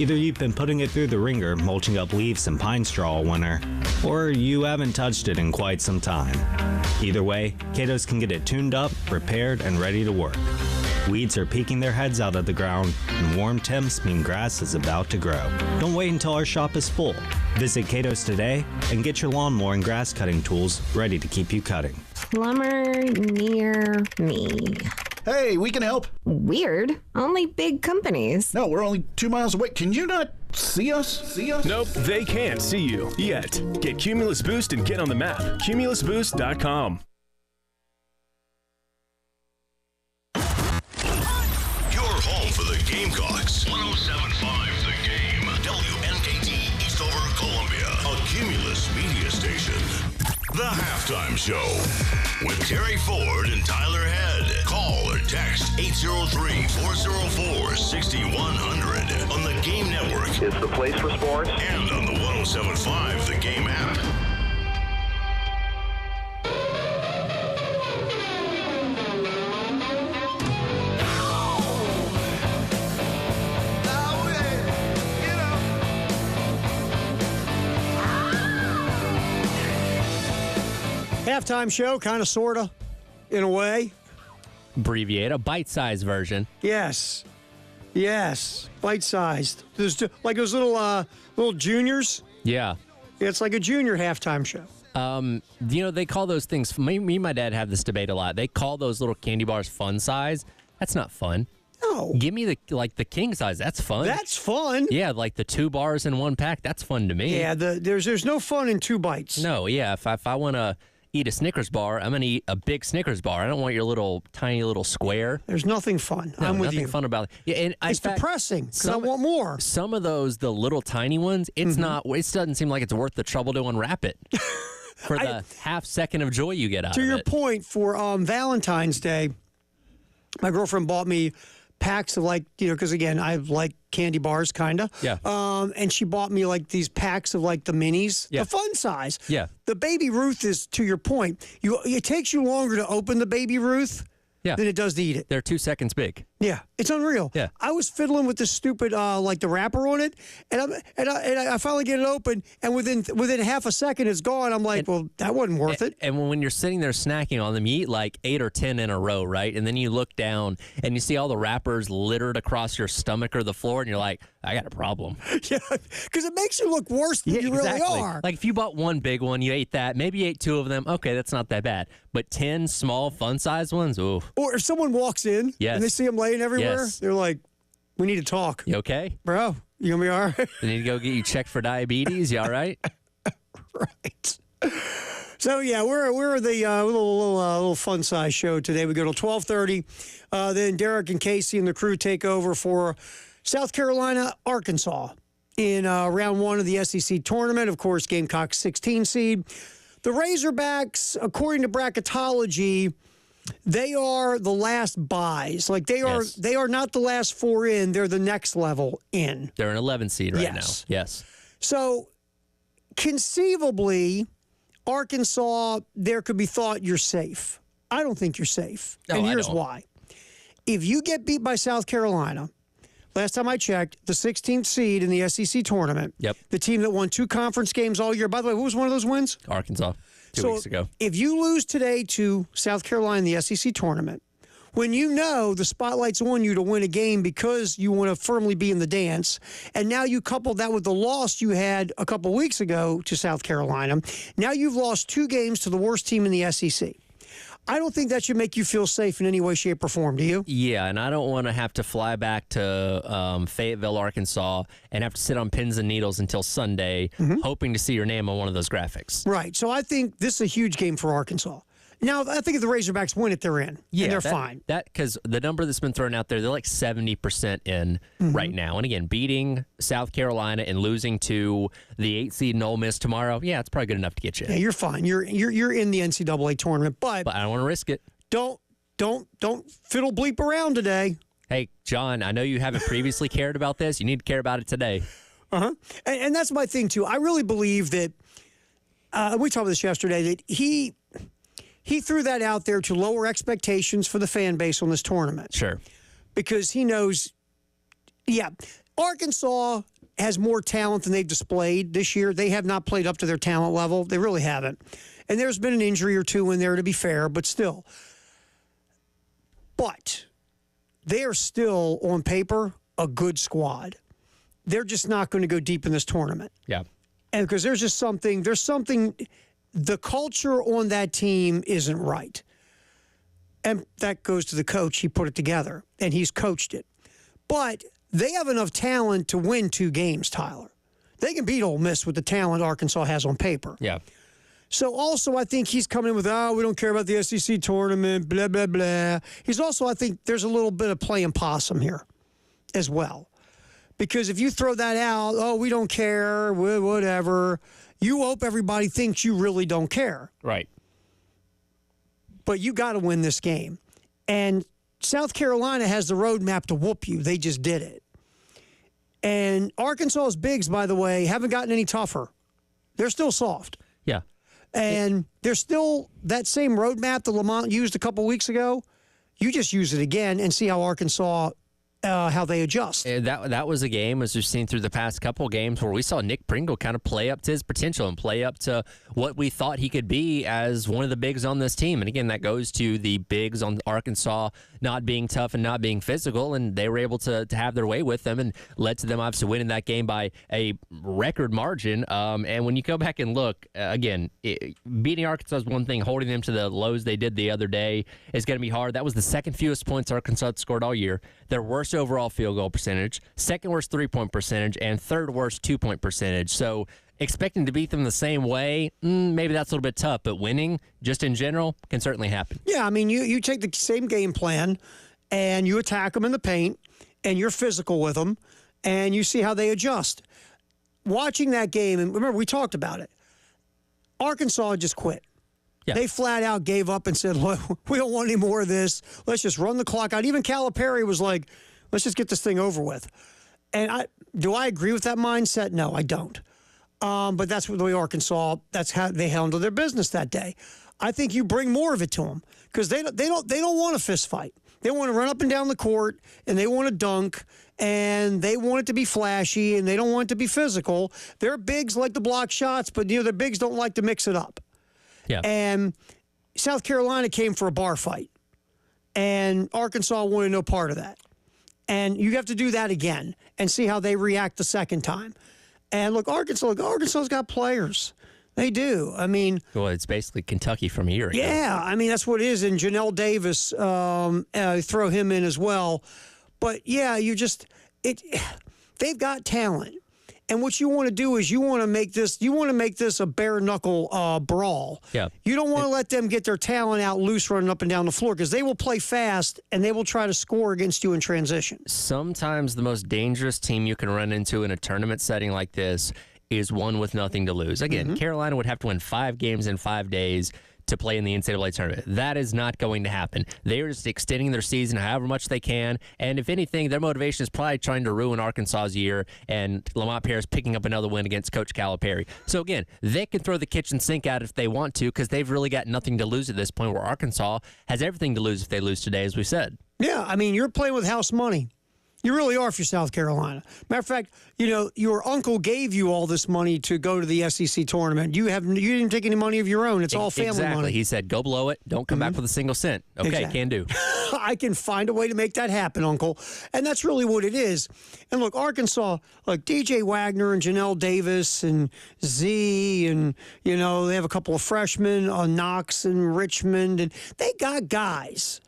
Either you've been putting it through the ringer, mulching up leaves and pine straw all winter, or you haven't touched it in quite some time. Either way, Kato's can get it tuned up, repaired, and ready to work. Weeds are peeking their heads out of the ground, and warm temps mean grass is about to grow. Don't wait until our shop is full. Visit Kato's today and get your lawnmower and grass cutting tools ready to keep you cutting. Plumber near me. Hey, we can help. Weird. Only big companies. No, we're only 2 miles away. Can you not see us? Nope, they can't see you yet. Get Cumulus Boost and get on the map. CumulusBoost.com. Home for the Gamecocks. 107.5 The Game. WNKT Eastover, Columbia. A Cumulus media station. The Halftime Show with Terry Ford and Tyler Head. Call or text 803-404-6100 on the Game Network. It's the place for sports. And on the 107.5 The Game app. Halftime show, kind of, sort of, in a way. Abbreviate, a bite-sized version. Yes, bite-sized. There's like those little juniors. Yeah. It's like a junior halftime show. They call those things. Me and my dad have this debate a lot. They call those little candy bars fun size. That's not fun. No. Give me the king size. That's fun. That's fun. Yeah, like the 2 bars in 1 pack. That's fun to me. Yeah. There's no fun in 2 bites. No. Yeah. If I want to eat a Snickers bar, I'm going to eat a big Snickers bar. I don't want your little tiny little square. There's nothing fun. No, I'm with you. Nothing fun about it. Yeah, and it's depressing because I want more. Some of those, the little tiny ones, it's not. It doesn't seem like it's worth the trouble to unwrap it for the half second of joy you get out of it. To your point, for Valentine's Day, my girlfriend bought me packs of because again, I like candy bars, kind of. Yeah. And she bought me these packs of the minis, the fun size. Yeah. The Baby Ruth is, to your point, it takes you longer to open the Baby Ruth than it does to eat it. They're 2 seconds big. Yeah, it's unreal. Yeah. I was fiddling with the stupid the wrapper on it, and I finally get it open, and within half a second it's gone. I'm like, well, that wasn't worth it. And when you're sitting there snacking on them, you eat 8 or 10 in a row, right? And then you look down and you see all the wrappers littered across your stomach or the floor, and you're like, I got a problem. Yeah, because it makes you look worse than you really are. Like if you bought one big one, you ate that, maybe you ate 2 of them. Okay, that's not that bad. But 10 small, fun-sized ones, ooh. Or if someone walks in and they see them laying everywhere, they're like, we need to talk. You okay? Bro, you going to be all right? You need to go get you checked for diabetes. You all right? Right. So, yeah, we're the little fun-size show today. We go till 12:30. Then Derek and Casey and the crew take over for South Carolina, Arkansas in round 1 of the SEC tournament. Of course, Gamecocks 16 seed. The Razorbacks, according to bracketology, they are the last buys. They are not the last 4 in. They're the next level in. They're an 11 seed right now. Yes. So conceivably, Arkansas, there could be thought you're safe. I don't think you're safe. No, and here's I don't. why. If you get beat by South Carolina, last time I checked, the 16th seed in the SEC tournament, the team that won 2 conference games all year. By the way, who was one of those wins? Arkansas, 2 weeks ago. If you lose today to South Carolina in the SEC tournament, when you know the spotlight's on you to win a game because you want to firmly be in the dance, and now you couple that with the loss you had a couple weeks ago to South Carolina, now you've lost 2 games to the worst team in the SEC. I don't think that should make you feel safe in any way, shape, or form. Do you? Yeah, and I don't want to have to fly back to Fayetteville, Arkansas, and have to sit on pins and needles until Sunday, hoping to see your name on one of those graphics. Right. So I think this is a huge game for Arkansas. Now, I think if the Razorbacks win it, they're in. Yeah, and they're fine. Because the number that's been thrown out there, they're 70% in right now. And again, beating South Carolina and losing to the 8th seed in Ole Miss tomorrow, it's probably good enough to get you in. Yeah, you're fine. You're in the NCAA tournament, but I don't want to risk it. Don't fiddle bleep around today. Hey, John, I know you haven't previously cared about this. You need to care about it today. And that's my thing, too. I really believe that, we talked about this yesterday, that he threw that out there to lower expectations for the fan base on this tournament. Sure. Because he knows, Arkansas has more talent than they've displayed this year. They have not played up to their talent level. They really haven't. And there's been an injury or two in there, to be fair, but still. But they are still, on paper, a good squad. They're just not going to go deep in this tournament. Yeah. And because there's something, the culture on that team isn't right. And that goes to the coach. He put it together, and he's coached it. But they have enough talent to win 2 games, Tyler. They can beat Ole Miss with the talent Arkansas has on paper. Yeah. So also, I think he's coming in with, we don't care about the SEC tournament, blah, blah, blah. He's also, I think there's a little bit of playing possum here as well. Because if you throw that out, we don't care, whatever, you hope everybody thinks you really don't care. Right. But you got to win this game. And South Carolina has the roadmap to whoop you. They just did it. And Arkansas's bigs, by the way, haven't gotten any tougher. They're still soft. Yeah. And there's still that same roadmap that Lamont used a couple weeks ago. You just use it again and see how Arkansas, how they adjust. That was a game, as we've seen through the past couple games, where we saw Nick Pringle kind of play up to his potential and play up to what we thought he could be as one of the bigs on this team. And again, that goes to the bigs on Arkansas not being tough and not being physical, and they were able to have their way with them and led to them obviously winning that game by a record margin. And when you go back and look, again, beating Arkansas is one thing. Holding them to the lows they did the other day is going to be hard. That was the second fewest points Arkansas had scored all year. Their worst overall field goal percentage, second worst three-point percentage, and third worst two-point percentage. So expecting to beat them the same way, maybe that's a little bit tough, but winning, just in general, can certainly happen. Yeah, I mean, you take the same game plan, and you attack them in the paint, and you're physical with them, and you see how they adjust. Watching that game, and remember, we talked about it, Arkansas just quit. Yeah. They flat out gave up and said, look, we don't want any more of this. Let's just run the clock out. Even Calipari was like, let's just get this thing over with. And do I agree with that mindset? No, I don't. But that's the way Arkansas, that's how they handled their business that day. I think you bring more of it to them because they don't want a fist fight. They want to run up and down the court, and they want to dunk, and they want it to be flashy, and they don't want it to be physical. Their bigs like to block shots, but their bigs don't like to mix it up. Yeah. And South Carolina came for a bar fight, and Arkansas wanted no part of that. And you have to do that again and see how they react the second time. And look, Arkansas's got players. They do. I mean, well, it's basically Kentucky from a year ago. Yeah, I mean, that's what it is. And Janelle Davis, throw him in as well. But yeah, they've got talent. And what you want to do is you want to make this a bare knuckle brawl. Yeah. You don't want to let them get their talent out loose running up and down the floor because they will play fast and they will try to score against you in transition. Sometimes the most dangerous team you can run into in a tournament setting like this is one with nothing to lose. Again, Carolina would have to win 5 games in 5 days to play in the NCAA tournament. That is not going to happen. They are just extending their season however much they can, and if anything, their motivation is probably trying to ruin Arkansas's year, and Lamont Paris picking up another win against Coach Calipari. So again, they can throw the kitchen sink out if they want to because they've really got nothing to lose at this point, where Arkansas has everything to lose if they lose today, as we said. Yeah, I mean, you're playing with house money. You really are for South Carolina. Matter of fact, your uncle gave you all this money to go to the SEC tournament. You didn't take any money of your own. It's all family money. He said, go blow it. Don't come back with a single cent. Okay, Exactly. Can do. I can find a way to make that happen, Uncle. And that's really what it is. And look, Arkansas, like DJ Wagner and Janelle Davis and Z, and, they have a couple of freshmen, Knox and Richmond, and they got guys.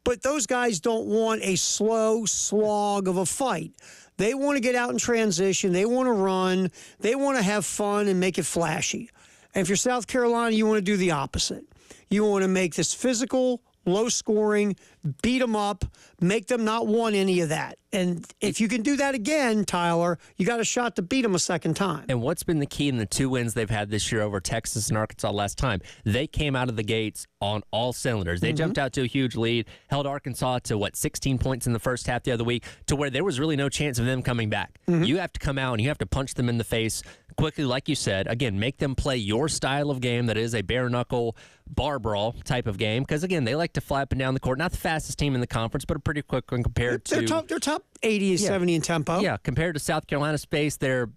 But those guys don't want a slow slog of a fight. They want to get out in transition. They want to run. They want to have fun and make it flashy. And if you're South Carolina, you want to do the opposite. You want to make this physical, low scoring, beat them up, make them not want any of that. And if you can do that again, Tyler, you got a shot to beat them a second time. And what's been the key in the 2 wins they've had this year over Texas and Arkansas last time? They came out of the gates on all cylinders. They jumped out to a huge lead, held Arkansas to, 16 points in the first half the other week, to where there was really no chance of them coming back. You have to come out and you have to punch them in the face quickly, like you said. Again, make them play your style of game that is a bare-knuckle bar brawl type of game because, again, they like to fly up and down the court. Not the fastest team in the conference, but a pretty quick one compared to... They're top 80, 70 in tempo. Yeah, compared to South Carolina's pace, they're,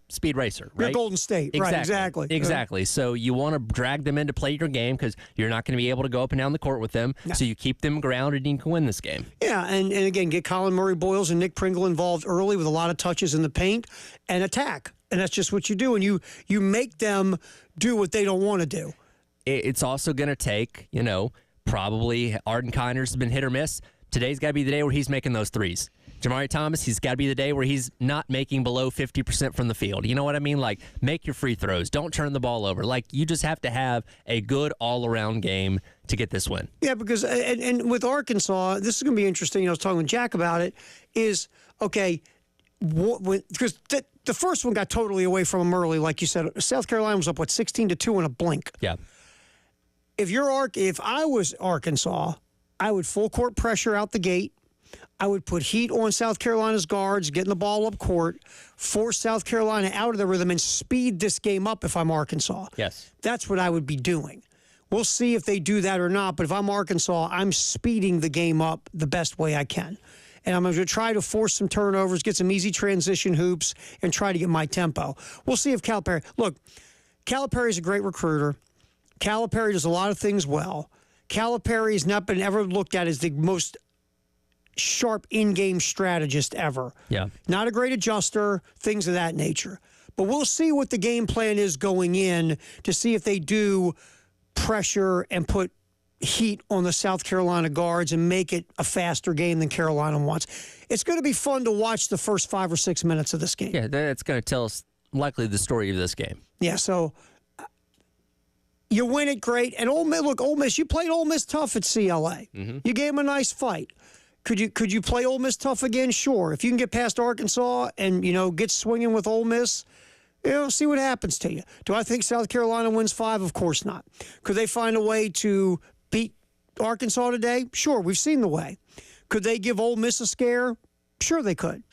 speed racer, right? They're Golden State, right, exactly. Exactly. So you want to drag them in to play your game because you're not going to be able to go up and down the court with them. No. So you keep them grounded and you can win this game. Yeah, and again, get Colin Murray-Boyles and Nick Pringle involved early with a lot of touches in the paint and attack. And that's just what you do. And you make them do what they don't want to do. It's also going to take, probably Arden Kiners has been hit or miss. Today's got to be the day where he's making those threes. Jamari Thomas, he's got to be the day where he's not making below 50% from the field. You know what I mean? Like, make your free throws. Don't turn the ball over. Like, you just have to have a good all-around game to get this win. Yeah, because, and with Arkansas, this is going to be interesting. I was talking with Jack about it, is, okay, because the first one got totally away from them early, like you said. South Carolina was up, 16-2 in a blink. Yeah. If I was Arkansas, I would full court pressure out the gate. I would put heat on South Carolina's guards, getting the ball up court, force South Carolina out of the rhythm, and speed this game up if I'm Arkansas. Yes. That's what I would be doing. We'll see if they do that or not, but if I'm Arkansas, I'm speeding the game up the best way I can. And I'm going to try to force some turnovers, get some easy transition hoops, and try to get my tempo. We'll see if Calipari... Look, Calipari's a great recruiter. Calipari does a lot of things well. Calipari has not been ever looked at as the most sharp in-game strategist ever. Yeah. Not a great adjuster, things of that nature. But we'll see what the game plan is going in to see if they do pressure and put heat on the South Carolina guards and make it a faster game than Carolina wants. It's going to be fun to watch the first 5 or 6 minutes of this game. Yeah, that's going to tell us likely the story of this game. Yeah, so you win it, great. And Ole Miss, you played Ole Miss tough at CLA. Mm-hmm. You gave them a nice fight. Could you play Ole Miss tough again? Sure. If you can get past Arkansas and, get swinging with Ole Miss, see what happens to you. Do I think South Carolina wins 5? Of course not. Could they find a way to beat Arkansas today? Sure, we've seen the way. Could they give Ole Miss a scare? Sure they could.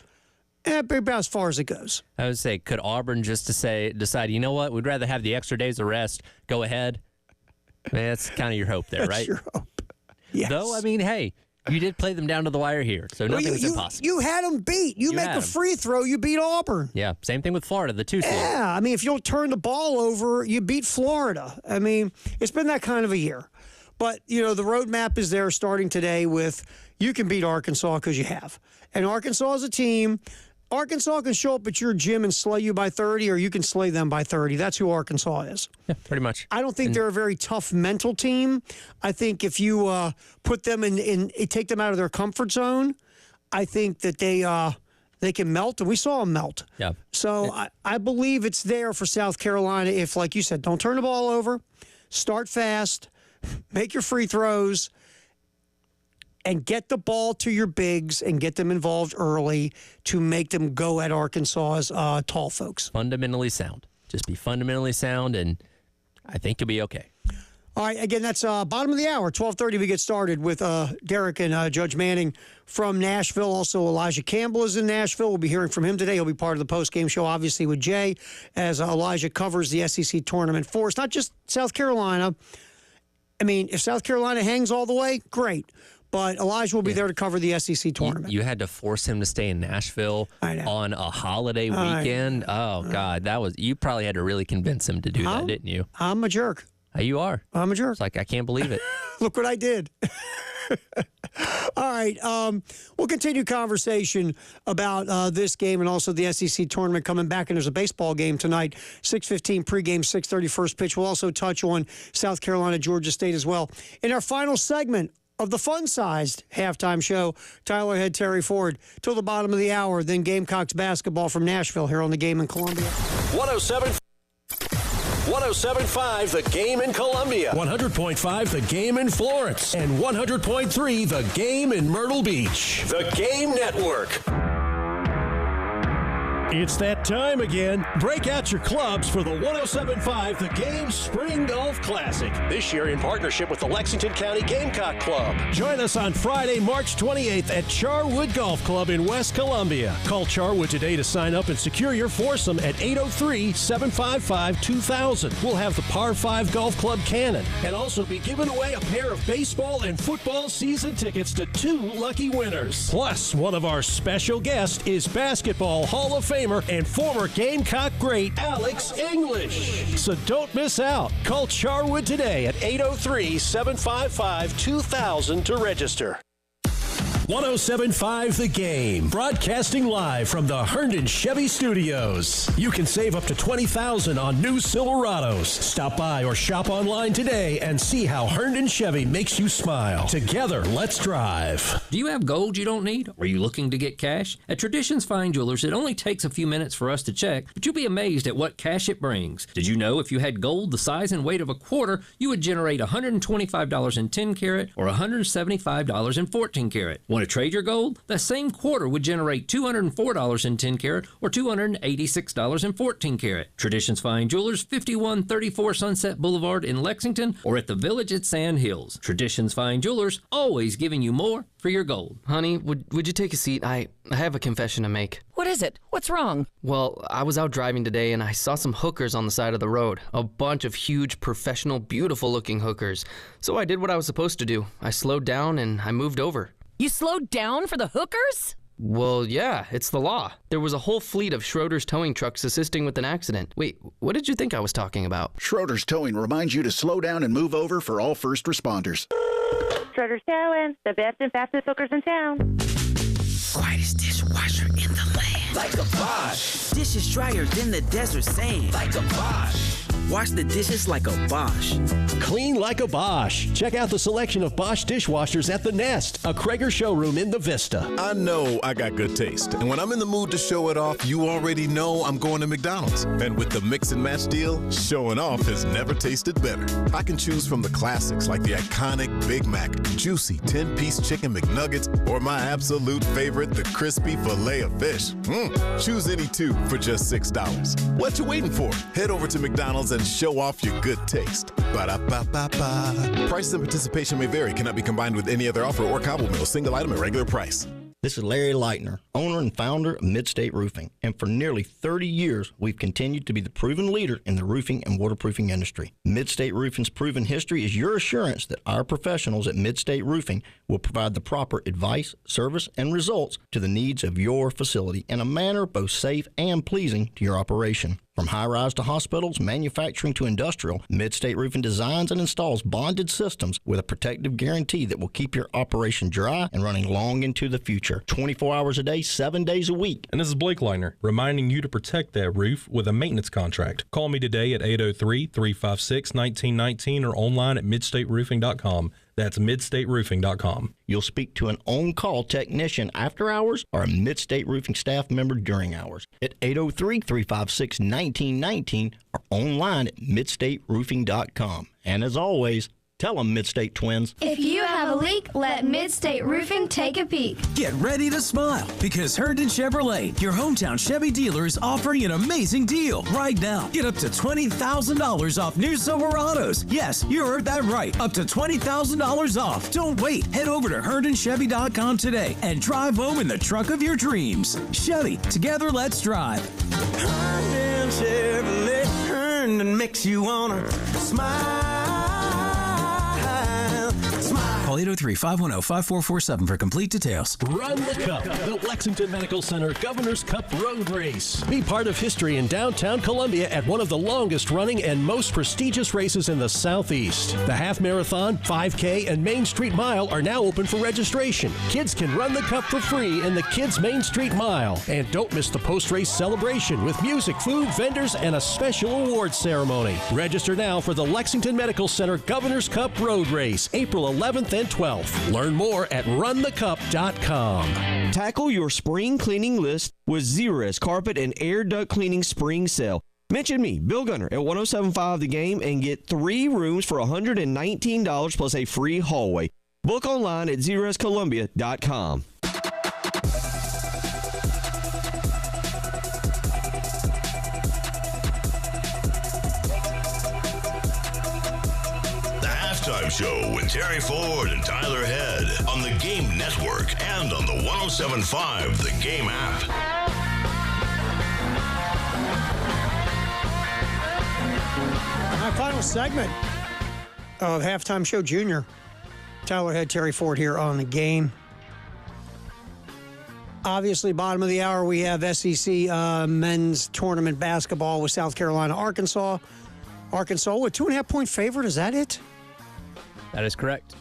About as far as it goes. I would say, could Auburn just decide, you know what, we'd rather have the extra days of rest, go ahead? That's kind of your hope there, right? That's your hope. Yes. Though, hey, you did play them down to the wire here, so nothing is impossible. You had them beat. You make a free throw, you beat Auburn. Yeah, same thing with Florida, the 2 seed. Yeah, if you don't turn the ball over, you beat Florida. It's been that kind of a year. But, the roadmap is there starting today with you can beat Arkansas because you have. And Arkansas is a team. Arkansas can show up at your gym and slay you by 30, or you can slay them by 30. That's who Arkansas is. Yeah, pretty much. I don't think they're a very tough mental team. I think if you put them in, take them out of their comfort zone, I think that they can melt, and we saw them melt. Yeah. So I believe it's there for South Carolina if, like you said, don't turn the ball over, start fast, make your free throws, and get the ball to your bigs and get them involved early to make them go at Arkansas's tall folks. Fundamentally sound. Just be fundamentally sound, and I think you'll be okay. All right, again, that's bottom of the hour, 12:30 we get started with Derek and Judge Manning from Nashville. Also, Elijah Campbell is in Nashville. We'll be hearing from him today. He'll be part of the postgame show, obviously, with Jay, as Elijah covers the SEC tournament for us. Not just South Carolina. If South Carolina hangs all the way, great. But Elijah will be there to cover the SEC tournament. You had to force him to stay in Nashville on a holiday weekend. Oh, God. You probably had to really convince him to do that, didn't you? I'm a jerk. You are. I'm a jerk. It's like, I can't believe it. Look what I did. All right. We'll continue conversation about this game and also the SEC tournament coming back. And there's a baseball game tonight, 6:15 pregame, 6:30 first pitch. We'll also touch on South Carolina, Georgia State as well. In our final segment of the fun-sized halftime show, Tyler Head, Terry Ford, till the bottom of the hour, then Gamecocks basketball from Nashville here on The Game in Columbia. 107.5 The Game in Columbia. 100.5 The Game in Florence. And 100.3 The Game in Myrtle Beach. The Game Network. It's that time again. Break out your clubs for the 107.5 The Game Spring Golf Classic. This year in partnership with the Lexington County Gamecock Club. Join us on Friday, March 28th at Charwood Golf Club in West Columbia. Call Charwood today to sign up and secure your foursome at 803-755-2000. We'll have the Par 5 Golf Club Cannon and also be giving away a pair of baseball and football season tickets to 2 lucky winners. Plus, one of our special guests is Basketball Hall of Famer and former Gamecock great Alex English. So don't miss out. Call Charwood today at 803-755-2000 to register. 107.5 The Game, broadcasting live from the Herndon Chevy Studios. You can save up to $20,000 on new Silverados. Stop by or shop online today and see how Herndon Chevy makes you smile. Together, let's drive. Do you have gold you don't need? Are you looking to get cash? At Traditions Fine Jewelers, it only takes a few minutes for us to check, but you'll be amazed at what cash it brings. Did you know if you had gold the size and weight of a quarter, you would generate $125 in 10 karat or $175 in 14 karat? Want to trade your gold? That same quarter would generate $204 in 10 karat or $286 in 14 karat. Traditions Fine Jewelers, 5134 Sunset Boulevard in Lexington or at the Village at Sand Hills. Traditions Fine Jewelers, always giving you more for your gold. Honey, would you take a seat? I have a confession to make. What is it? What's wrong? Well, I was out driving today and I saw some hookers on the side of the road. A bunch of huge, professional, beautiful-looking hookers. So I did what I was supposed to do. I slowed down and I moved over. You slowed down for the hookers? Well, yeah, it's the law. There was a whole fleet of Schroeder's towing trucks assisting with an accident. Wait, what did you think I was talking about? Schroeder's Towing reminds you to slow down and move over for all first responders. Schroeder's Towing, the best and fastest hookers in town. Quietest dishwasher in the land. Like a Bosch. Dishes drier than the desert sand. Like a Bosch. Wash the dishes like a Bosch. Clean like a Bosch. Check out the selection of Bosch dishwashers at The Nest, a Krager showroom in the Vista. I know I got good taste, and when I'm in the mood to show it off, you already know I'm going to McDonald's. And with the mix and match deal, showing off has never tasted better. I can choose from the classics like the iconic Big Mac, juicy 10-piece chicken McNuggets, or my absolute favorite, the crispy filet of fish. Choose any two for just $6. What you waiting for? Head over to McDonald's and show off your good taste. Ba-da-ba-ba-ba. Prices and participation may vary. Cannot be combined with any other offer or combo meal. Single item at regular price. This is Larry Leitner, owner and founder of Midstate Roofing. And for nearly 30 years, we've continued to be the proven leader in the roofing and waterproofing industry. Midstate Roofing's proven history is your assurance that our professionals at Midstate Roofing will provide the proper advice, service, and results to the needs of your facility in a manner both safe and pleasing to your operation. From high-rise to hospitals, manufacturing to industrial, Midstate Roofing designs and installs bonded systems with a protective guarantee that will keep your operation dry and running long into the future. 24 hours a day, 7 days a week. And this is Blake Leitner, reminding you to protect that roof with a maintenance contract. Call me today at 803-356-1919 or online at midstateroofing.com. That's midstateroofing.com. You'll speak to an on-call technician after hours or a Midstate Roofing staff member during hours at 803-356-1919 or online at midstateroofing.com. And as always, tell them Midstate Twins. If you have a leak, let Midstate Roofing take a peek. Get ready to smile because Herndon Chevrolet, your hometown Chevy dealer, is offering an amazing deal right now. Get up to $20,000 off new Silverados. Yes, you heard that right. Up to $20,000 off. Don't wait. Head over to HerndonChevy.com today and drive home in the truck of your dreams. Chevy, together let's drive. Herndon Chevrolet, Herndon makes you wanna smile. Call 803-510-5447 for complete details. Run the Cup, the Lexington Medical Center Governor's Cup Road Race. Be part of history in downtown Columbia at one of the longest running and most prestigious races in the Southeast. The half marathon, 5K, and Main Street Mile are now open for registration. Kids can run the Cup for free in the Kids Main Street Mile. And don't miss the post-race celebration with music, food, vendors, and a special awards ceremony. Register now for the Lexington Medical Center Governor's Cup Road Race, April 11th and 12th. Learn more at runthecup.com. Tackle your spring cleaning list with Zerust Carpet and Air Duct Cleaning Spring Sale. Mention me, Bill Gunner, at 107.5 The Game and get 3 rooms for $119 plus a free hallway. Book online at ZerustColumbia.com. Halftime Show with Terry Ford and Tyler Head on the Game Network and on the 107.5 The Game app. Our final segment of Halftime Show Junior. Tyler Head, Terry Ford here on the Game. Obviously, bottom of the hour, we have SEC men's tournament basketball with South Carolina, Arkansas. Arkansas with 2.5-point favorite. Is that it? That is correct.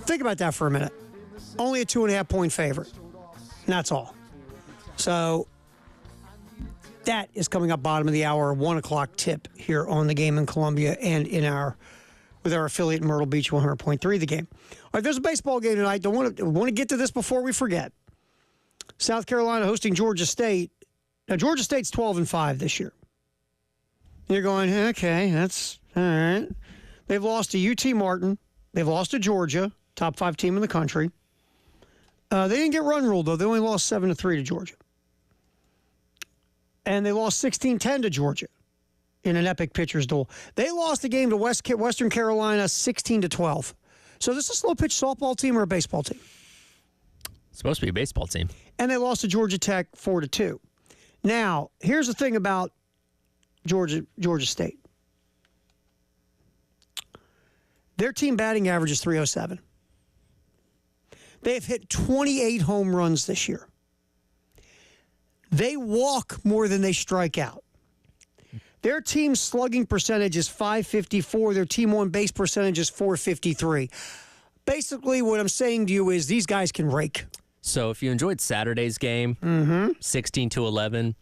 Think about that for a minute. Only a 2.5-point favorite. And that's all. So that is coming up bottom of the hour, 1 o'clock tip here on the Game in Columbia and with our affiliate in Myrtle Beach, 100.3 The Game. All right, there's a baseball game tonight. Want to get to this before we forget. South Carolina hosting Georgia State. Now, Georgia State's 12-5 this year. You're going, okay, that's all right. They've lost to UT Martin. They've lost to Georgia, top 5 team in the country. They didn't get run ruled, though. They only lost 7-3 to Georgia. And they lost 16-10 to Georgia in an epic pitcher's duel. They lost the game to Western Carolina 16-12. So this is a slow-pitch softball team or a baseball team? It's supposed to be a baseball team. And they lost to Georgia Tech 4-2. Now, here's the thing about Georgia State. Their team batting average is .307. They have hit 28 home runs this year. They walk more than they strike out. Their team slugging percentage is .554. Their team on base percentage is .453. Basically, what I'm saying to you is these guys can rake. So if you enjoyed Saturday's game, 16-11,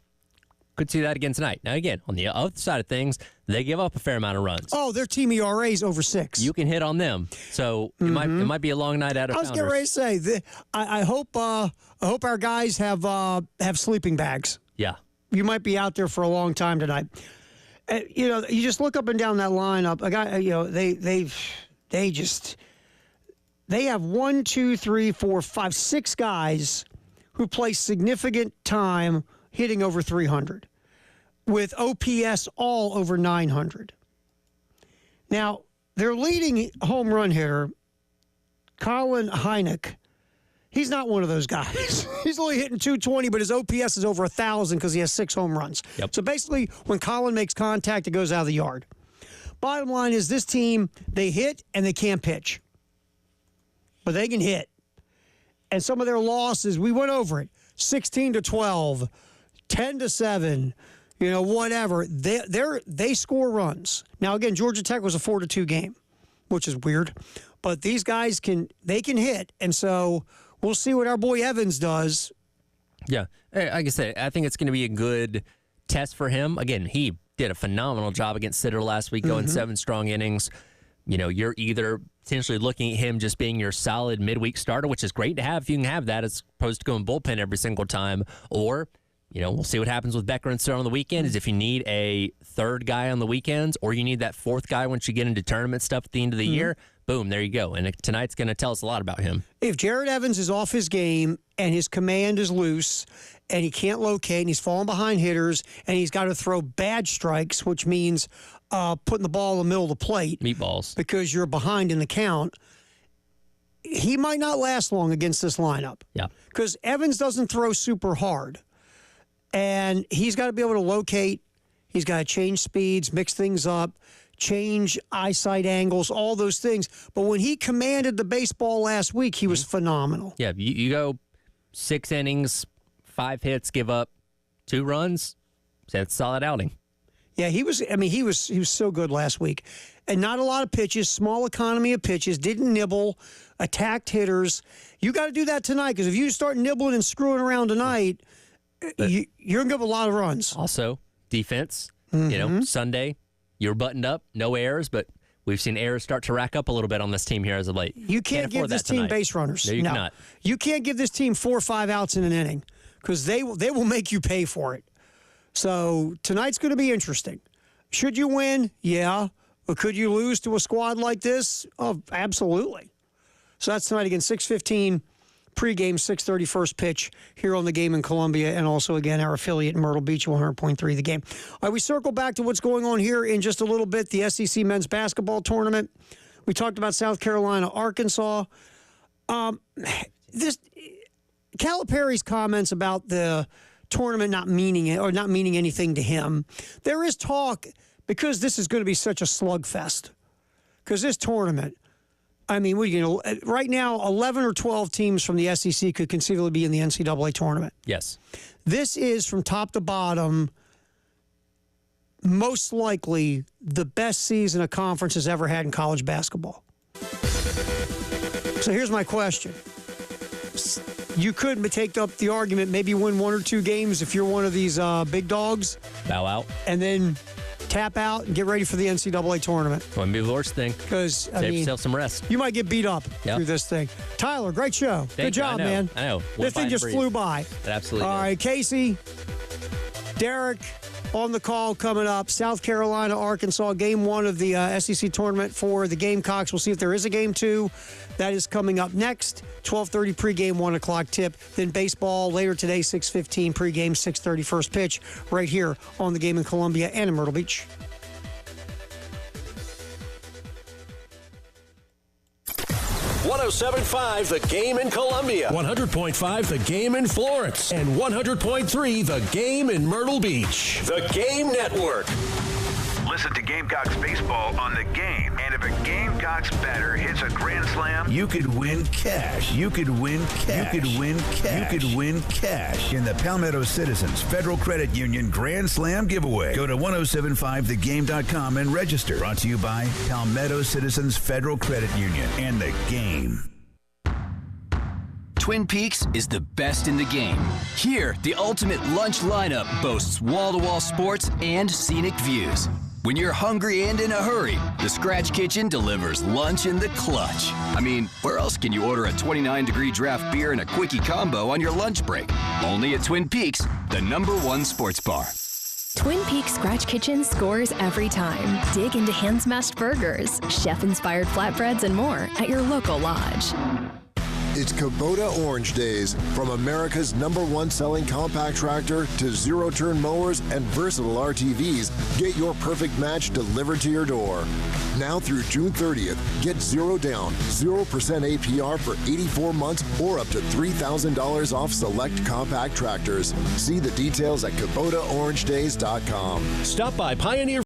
could see that again tonight. Now, again, on the other side of things, they give up a fair amount of runs. Oh, their team ERA is over 6. You can hit on them. So it might be a long night out of Founders. I was getting ready to say, I hope our guys have sleeping bags. Yeah. You might be out there for a long time tonight. You just look up and down that lineup. A guy, they have 1, 2, 3, 4, 5, 6 guys who play significant time hitting over 300 with OPS all over 900. Now, their leading home run hitter, Colin Hynek, he's not one of those guys. He's only hitting 220, but his OPS is over 1,000 because he has 6 home runs. Yep. So basically, when Colin makes contact, it goes out of the yard. Bottom line is this team, they hit and they can't pitch. But they can hit. And some of their losses, we went over it, 16-12, 10-7, whatever. They score runs. Now, again, Georgia Tech was a 4-2 game, which is weird. But these guys can hit. And so we'll see what our boy Evans does. Yeah. Like I said, I think it's going to be a good test for him. Again, he did a phenomenal job against Sitter last week, going 7 strong innings. You're either potentially looking at him just being your solid midweek starter, which is great to have if you can have that as opposed to going bullpen every single time. Or, we'll see what happens with Becker and Sitter on the weekend is if you need a third guy on the weekends or you need that fourth guy once you get into tournament stuff at the end of the year, boom, there you go. And tonight's going to tell us a lot about him. If Jared Evans is off his game and his command is loose and he can't locate and he's falling behind hitters and he's got to throw bad strikes, which means putting the ball in the middle of the plate. Meatballs. Because you're behind in the count. He might not last long against this lineup. Yeah. Because Evans doesn't throw super hard. And he's got to be able to locate. He's got to change speeds, mix things up, change eyesight angles, all those things. But when he commanded the baseball last week, he was phenomenal. Yeah, you go 6 innings, 5 hits, give up 2 runs. That's a solid outing. Yeah, he was so good last week. And not a lot of pitches, small economy of pitches, didn't nibble, attacked hitters. You got to do that tonight because if you start nibbling and screwing around tonight, you're going to give a lot of runs. Also, defense. Sunday, you're buttoned up, no errors, but we've seen errors start to rack up a little bit on this team here as of late. You can't give this team base runners. No, you cannot. You can't give this team 4 or 5 outs in an inning because they will make you pay for it. So tonight's going to be interesting. Should you win? Yeah. But could you lose to a squad like this? Oh, absolutely. So that's tonight again, 6:15 pregame, 6:30 first pitch here on the Game in Columbia, and also, again, our affiliate in Myrtle Beach, 100.3 The Game. All right, we circle back to what's going on here in just a little bit, the SEC men's basketball tournament. We talked about South Carolina, Arkansas. This Calipari's comments about the tournament not meaning it or not meaning anything to him. There is talk because this is going to be such a slugfest. Because this tournament, I mean, right now, 11 or 12 teams from the SEC could conceivably be in the NCAA tournament. Yes. This is from top to bottom, most likely the best season a conference has ever had in college basketball. So here's my question. You could take up the argument, maybe win 1 or 2 games if you're one of these big dogs. Bow out. And then tap out and get ready for the NCAA tournament. Wouldn't be the worst thing. Because, Save yourself some rest. You might get beat up through this thing. Tyler, great show. Good job, man. I know. This thing just flew by. It absolutely All did. right, Casey, Derek on the call coming up. South Carolina, Arkansas, game 1 of the SEC tournament for the Gamecocks. We'll see if there is a game 2. That is coming up next. 12:30 pregame, 1 o'clock tip. Then baseball later today, 6:15 pregame, 6:30 first pitch, right here on the Game in Columbia and in Myrtle Beach. .107.5 The Game in Columbia, 100.5 The Game in Florence, and 100.3 The Game in Myrtle Beach. The Game Network. Listen to Gamecocks baseball on The Game. And if a Gamecocks batter hits a grand slam, you could win cash. You could win cash. You could win cash. You could win cash in the Palmetto Citizens Federal Credit Union Grand Slam giveaway. Go to 1075thegame.com and register. Brought to you by Palmetto Citizens Federal Credit Union and The Game. Twin Peaks is the best in the game. Here, the ultimate lunch lineup boasts wall-to-wall sports and scenic views. When you're hungry and in a hurry, the Scratch Kitchen delivers lunch in the clutch. I mean, where else can you order a 29-degree draft beer and a quickie combo on your lunch break? Only at Twin Peaks, the #1 sports bar. Twin Peaks Scratch Kitchen scores every time. Dig into hand-smashed burgers, chef-inspired flatbreads, and more at your local lodge. It's Kubota Orange Days. From America's #1 selling compact tractor to zero-turn mowers and versatile RTVs, get your perfect match delivered to your door. Now through June 30th, get 0 down, 0% APR for 84 months or up to $3,000 off select compact tractors. See the details at KubotaOrangeDays.com. Stop by Pioneer